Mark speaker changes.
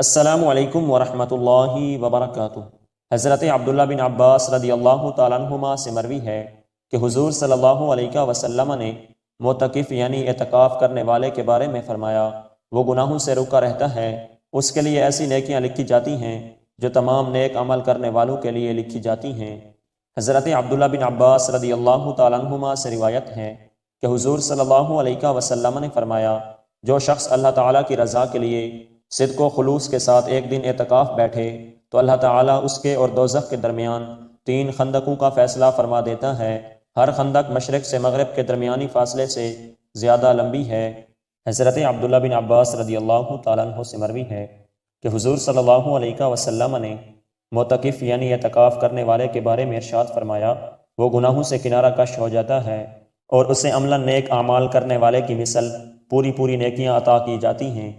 Speaker 1: السلام علیکم ورحمۃ اللہ وبرکاتہ۔ حضرت عبداللہ بن عباس رضی اللہ تعالیٰ عنہما سے مروی ہے کہ حضور صلی اللہ علیہ وسلم نے معتکف یعنی اعتکاف کرنے والے کے بارے میں فرمایا، وہ گناہوں سے رکا رہتا ہے، اس کے لیے ایسی نیکیاں لکھی جاتی ہیں جو تمام نیک عمل کرنے والوں کے لیے لکھی جاتی ہیں۔ حضرت عبداللہ بن عباس رضی اللہ تعالیٰ عنہما سے روایت ہے کہ حضور صلی اللہ علیہ وسلم نے فرمایا، جو شخص اللہ تعالیٰ کی رضا کے لیے صدق و خلوص کے ساتھ ایک دن اعتکاف بیٹھے تو اللہ تعالیٰ اس کے اور دوزخ کے درمیان 3 خندقوں کا فیصلہ فرما دیتا ہے، ہر خندق مشرق سے مغرب کے درمیانی فاصلے سے زیادہ لمبی ہے۔ حضرت عبداللہ بن عباس رضی اللہ تعالیٰ عنہ سے مروی ہے کہ حضور صلی اللہ علیہ وسلم نے معتکف یعنی اعتکاف کرنے والے کے بارے میں ارشاد فرمایا، وہ گناہوں سے کنارہ کش ہو جاتا ہے اور اسے عملاً نیک اعمال کرنے والے کی مثل پوری نیکیاں عطا کی جاتی ہیں۔